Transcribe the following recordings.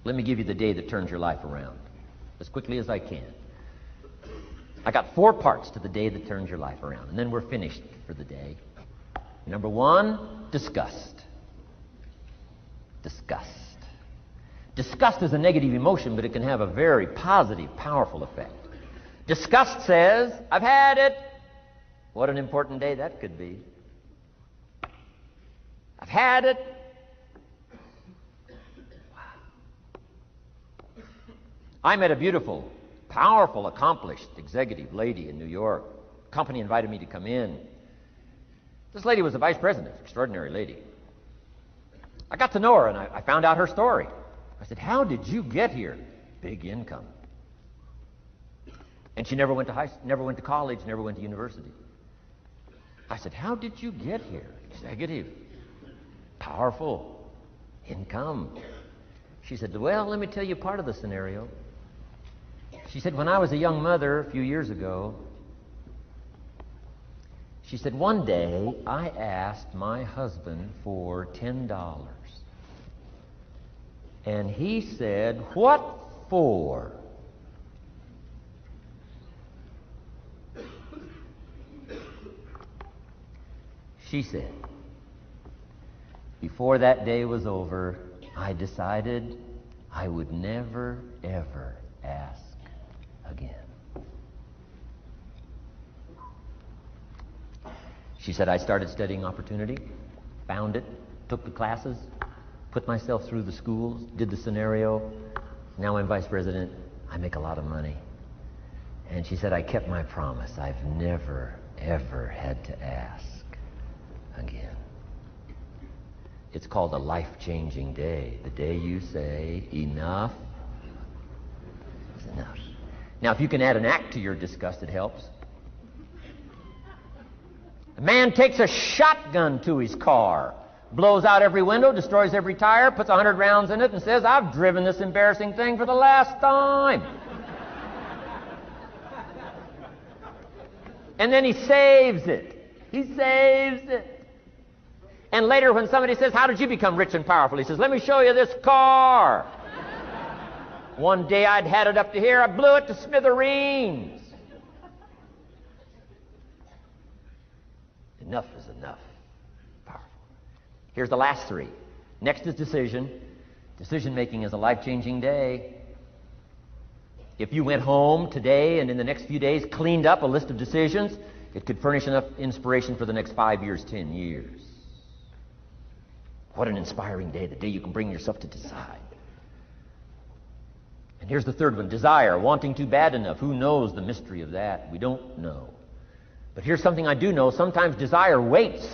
Let me give you the day that turns your life around, as quickly as I can. I got 4 parts to the day that turns your life around, and then we're finished for the day. Number 1, disgust. Disgust. Disgust is a negative emotion, but it can have a very positive, powerful effect. Disgust says, I've had it. What an important day that could be. I've had it. Wow. I met a beautiful, powerful, accomplished executive lady in New York. The company invited me to come in. This lady was a vice president, extraordinary lady. I got to know her, and I found out her story. I said, how did you get here? Big income. And she never went to college, never went to university. I said, how did you get here? Executive, powerful, income. She said, well, let me tell you part of the scenario. She said, when I was a young mother a few years ago, she said, one day I asked my husband for $10. And he said, what for? She said, before that day was over, I decided I would never, ever ask again. She said, I started studying opportunity, found it, took the classes, put myself through the schools, did the scenario. Now I'm vice president. I make a lot of money. And she said, I kept my promise. I've never, ever had to ask again. It's called a life-changing day. The day you say, enough is enough. Now, if you can add an act to your disgust, it helps. A man takes a shotgun to his car, blows out every window, destroys every tire, puts 100 rounds in it, and says, I've driven this embarrassing thing for the last time. And then he saves it. He saves it. And later when somebody says, how did you become rich and powerful? He says, let me show you this car. One day I'd had it up to here, I blew it to smithereens. Enough is enough. Powerful. Here's the last 3. Next is decision. Decision making is a life-changing day. If you went home today and in the next few days cleaned up a list of decisions, it could furnish enough inspiration for the next 5 years, 10 years. What an inspiring day, the day you can bring yourself to decide. And here's the 3rd one, desire, wanting too bad enough. Who knows the mystery of that? We don't know. But here's something I do know. Sometimes desire waits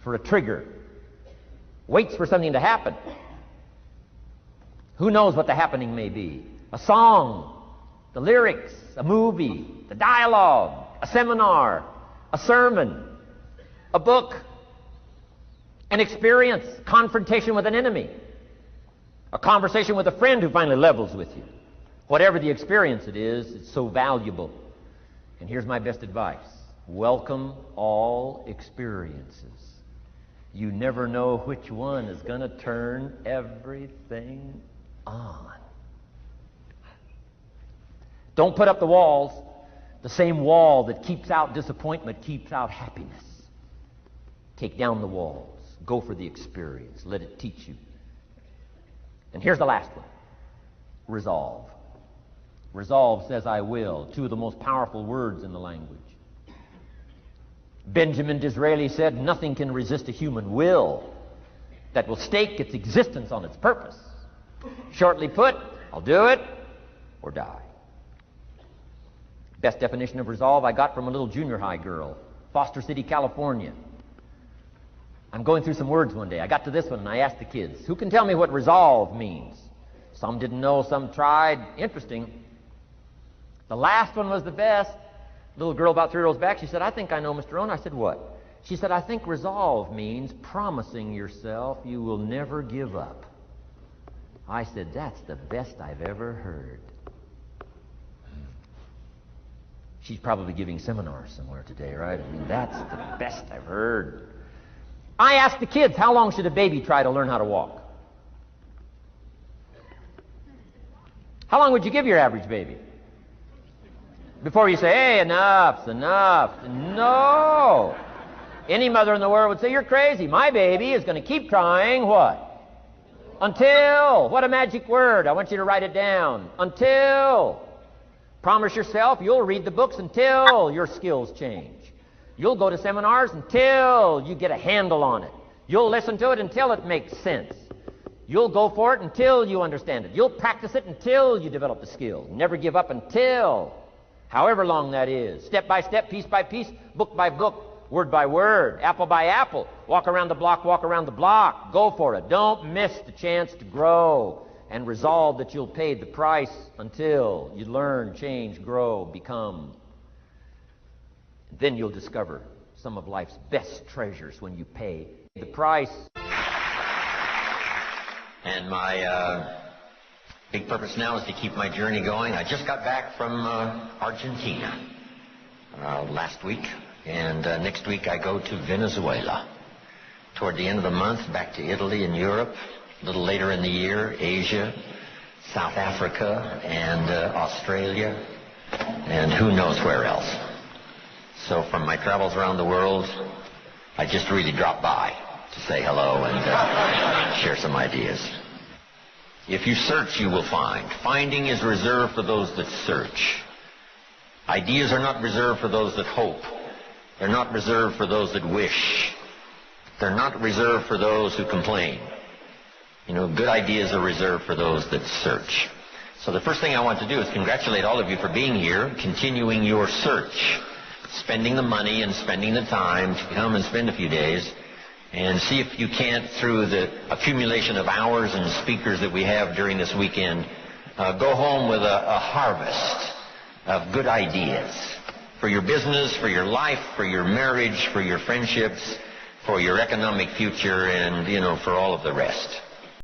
for a trigger, waits for something to happen. Who knows what the happening may be? A song, the lyrics, a movie, the dialogue, a seminar, a sermon, a book, an experience, confrontation with an enemy, a conversation with a friend who finally levels with you. Whatever the experience it is, it's so valuable. And here's my best advice. Welcome all experiences. You never know which one is going to turn everything on. Don't put up the walls. The same wall that keeps out disappointment keeps out happiness. Take down the walls. Go for the experience. Let it teach you. And here's the last one. Resolve. Resolve says I will. 2 of the most powerful words in the language. Benjamin Disraeli said, nothing can resist a human will that will stake its existence on its purpose. Shortly put, I'll do it or die. Best definition of resolve I got from a little junior high girl, Foster City, California. I'm going through some words one day. I got to this one and I asked the kids, who can tell me what resolve means? Some didn't know, some tried. Interesting. The last one was the best. Little girl about 3 rows back, she said, I think I know, Mr. Rohn. I said, what? She said, I think resolve means promising yourself you will never give up. I said, that's the best I've ever heard. She's probably giving seminars somewhere today, right? I mean, that's the best I've heard. I asked the kids, how long should a baby try to learn how to walk? How long would you give your average baby? Before you say, hey, enough's enough. No. Any mother in the world would say, you're crazy. My baby is going to keep crying, what? Until. What a magic word. I want you to write it down. Until. Promise yourself you'll read the books until your skills change. You'll go to seminars until you get a handle on it. You'll listen to it until it makes sense. You'll go for it until you understand it. You'll practice it until you develop the skill. Never give up until, however long that is. Step by step, piece by piece, book by book, word by word, apple by apple. Walk around the block, walk around the block. Go for it. Don't miss the chance to grow, and resolve that you'll pay the price until you learn, change, grow, become. Then you'll discover some of life's best treasures when you pay the price. And my big purpose now is to keep my journey going. I just got back from Argentina last week, and next week I go to Venezuela. Toward the end of the month, back to Italy and Europe. A little later in the year, Asia, South Africa, and Australia, and who knows where else. So from my travels around the world, I just really dropped by to say hello and share some ideas. If you search, you will find. Finding is reserved for those that search. Ideas are not reserved for those that hope. They're not reserved for those that wish. They're not reserved for those who complain. You know, good ideas are reserved for those that search. So the first thing I want to do is congratulate all of you for being here, continuing your search, spending the money and spending the time to come and spend a few days and see if you can't, through the accumulation of hours and speakers that we have during this weekend, go home with a harvest of good ideas for your business, for your life, for your marriage, for your friendships, for your economic future, and, you know, for all of the rest.